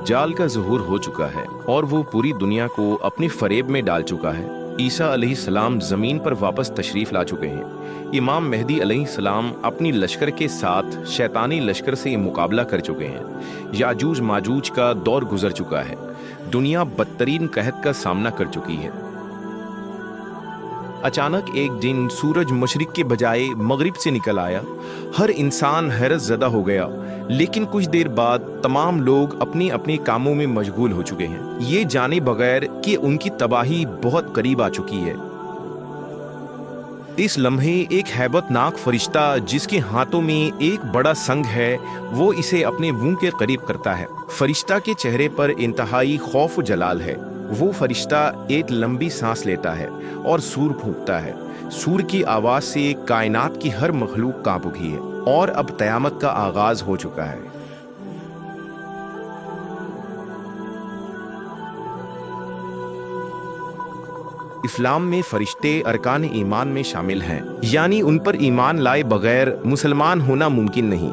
दज्जाल का ज़हूर हो चुका है और वो पूरी दुनिया को अपने फरेब में डाल चुका है। ईसा अलैहिस्सलाम ज़मीन पर वापस तशरीफ़ ला चुके हैं। इमाम मेहदी अलैहिस्सलाम अपनी लश्कर के साथ शैतानी लश्कर से मुकाबला कर चुके हैं। याजूज माजूज का दौर गुजर चुका है। दुनिया बदतरीन कहत का सामना कर चुकी है। अचानक एक दिन सूरज मशरिक के बजाय मगरिब से निकल आया। हर इंसान हैरत ज़दा हो गया, लेकिन कुछ देर बाद तमाम लोग अपने अपने कामों में मशगूल हो चुके हैं, ये जाने बगैर कि उनकी तबाही बहुत करीब आ चुकी है। इस लम्हे एक हैबतनाक फरिश्ता जिसके हाथों में एक बड़ा संग है, वो इसे अपने मुंह के करीब करता है। फरिश्ता के चेहरे पर इंतहाई खौफ जलाल है। वो फरिश्ता एक लंबी सांस लेता है और सूर फूंकता है। सूर की आवाज से कायनात की हर मखलूक कांप उठी है और अब क़यामत का आगाज हो चुका है। इस्लाम में फरिश्ते अरकान ईमान में शामिल हैं, यानी उन पर ईमान लाए बगैर मुसलमान होना मुमकिन नहीं।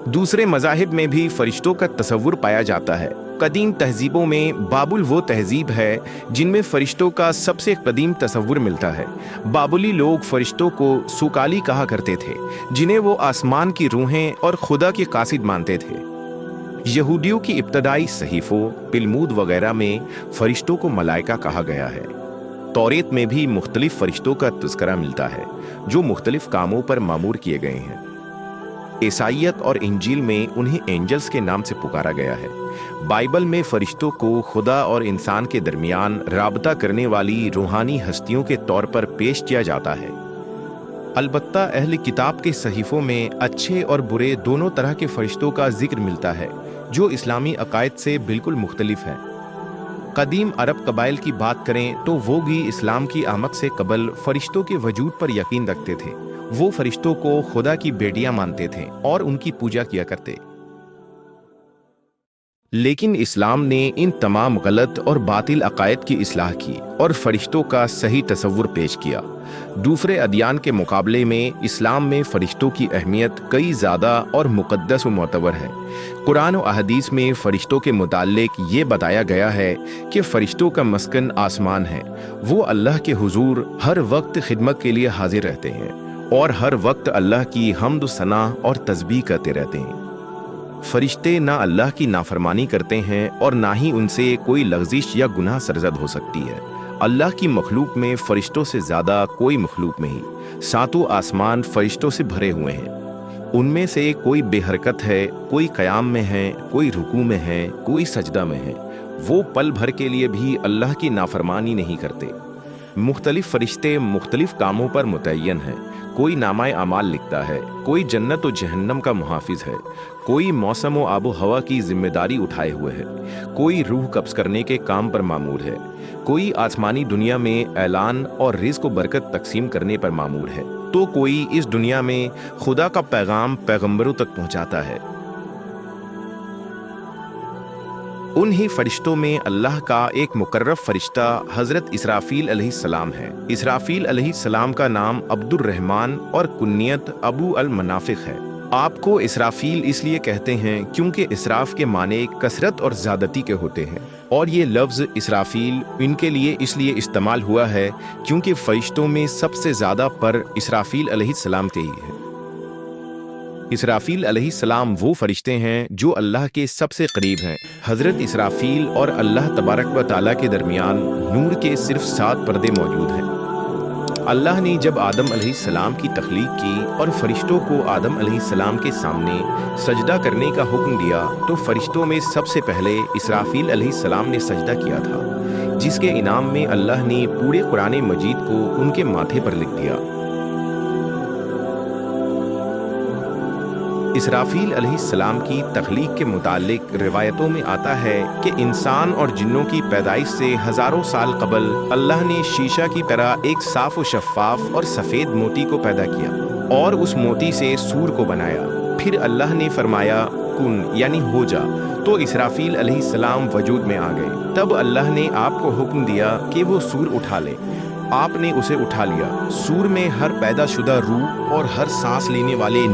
दूसरे मज़ाहिब में भी फरिश्तों का तसव्वुर पाया जाता है। कदीम तहजीबों में बाबुल वो तहजीब है जिनमें फरिश्तों का सबसे कदीम तसव्वुर मिलता है। बाबुली लोग फरिश्तों को सुकाली कहा करते थे, जिन्हें वो आसमान की रूहें और खुदा के कासिद मानते थे। यहूदियों की इब्तदाई सहीफ़ों, तिलमूद वगैरह में फरिश्तों को मलाइका कहा गया है। तौरेत में भी मुख्तलिफ फरिश्तों का तज़किरा मिलता है जो मुख्तलिफ कामों पर मामूर किए गए हैं। ईसाईयत और इंजील में उन्हें एंजल्स के नाम से पुकारा गया है। बाइबल में फरिश्तों को खुदा और इंसान के दरमियान राबता करने वाली रूहानी हस्तियों के तौर पर पेश किया जाता है। अलबत्ता अहले किताब के सहीफ़ों में अच्छे और बुरे दोनों तरह के फरिश्तों का जिक्र मिलता है, जो इस्लामी अकायद से बिल्कुल मुख्तलिफ है। कदीम अरब कबाइल की बात करें तो वो भी इस्लाम की आमद से कबल फरिश्तों के वजूद पर यकीन रखते थे। वो फरिश्तों को खुदा की बेटियां मानते थे और उनकी पूजा किया करते। लेकिन इस्लाम ने इन तमाम गलत और बातिल अकायद की इस्लाह की और फरिश्तों का सही तसव्वुर पेश किया। दूसरे अदियान के मुकाबले में इस्लाम में फरिश्तों की अहमियत कई ज़्यादा और मुक़द्दस व मोतबर है। कुरान और अहदीस में फरिश्तों के मुताल्लिक ये बताया गया है कि फरिश्तों का मस्कन आसमान है। वो अल्लाह के हुजूर हर वक्त खिदमत के लिए हाजिर रहते हैं और हर वक्त अल्लाह की हम्द सना और तस्बीह करते रहते हैं। फरिश्ते ना अल्लाह की नाफरमानी करते हैं और ना ही उनसे कोई लग़ज़िश या गुनाह सरज़द हो सकती है। अल्लाह की मखलूक में फरिश्तों से ज़्यादा कोई मखलूक नहीं। सातों आसमान फरिश्तों से भरे हुए हैं। उनमें से कोई बेहरकत है, कोई क़याम में है, कोई रुकू में है, कोई सजदा में है। वो पल भर के लिए भी अल्लाह की नाफरमानी नहीं करते। मुख्तलिफ फरिश्ते मुख्तलिफ कामों पर मुतय्यन हैं। कोई नामाए अमाल लिखता है, कोई जन्नत और जहन्नम का मुहाफिज है, कोई मौसम और आबो हवा की जिम्मेदारी उठाए हुए है, कोई रूह कब्ज़ करने के काम पर मामूर है, कोई आसमानी दुनिया में ऐलान और रिज़्क़ व बरकत तकसीम करने पर मामूर है, तो कोई इस दुनिया में खुदा का पैगाम पैगंबरों तक पहुँचाता है। उन्हीं फरिश्तों में अल्लाह का एक मुकर्रब फरिश्ता हज़रत इसराफील अलैहिस्सलाम है। इसराफील अलैहिस्सलाम का नाम अब्दुर्रहमान और कुन्नियत अबू अल मनाफिक है। आपको इसराफील इसलिए कहते हैं क्योंकि इसराफ के माने कसरत और ज़्यादती के होते हैं, और ये लफ्ज़ इसराफील इनके लिए इसलिए इस्तेमाल हुआ है क्योंकि फरिश्तों में सबसे ज़्यादा पर इसराफील अलैहिस्सलाम के ही है। इसराफील अलैहिस्सलाम वो फरिश्ते हैं जो अल्लाह के सबसे करीब हैं। हज़रत इसराफील और अल्लाह तबारक व तआला के दरमियान नूर के सिर्फ 7 पर्दे मौजूद हैं। अल्लाह ने जब आदम अलैहिस्सलाम की तख्लीक की और फरिश्तों को आदम अलैहिस्सलाम के सामने सजदा करने का हुक्म दिया, तो फरिश्तों में सबसे पहले इसराफील अलैहिस्सलाम ने सजदा किया था, जिसके इनाम में अल्लाह ने पूरे कुरान मजीद को उनके माथे पर लिख दिया। इसराफील अलैहिस्सलाम की तख्लीक के मुतालिक रिवायतों में आता है कि इंसान और जिन्नों की पैदाइश से हज़ारों साल कबल अल्लाह ने शीशा की तरह एक साफ व शफ़ाफ और सफ़ेद मोती को पैदा किया और उस मोती से सूर को बनाया। फिर अल्लाह ने फरमाया कुन, यानी हो जा, तो इसराफील अलैहिस्सलाम वजूद में आ गए। तब अल्लाह ने आपको हुक्म दिया कि वो सूर उठा ले। आपने उसे उठा लिया। सूर में हर पैदा शुदा रूह और हर सांस लेने वाले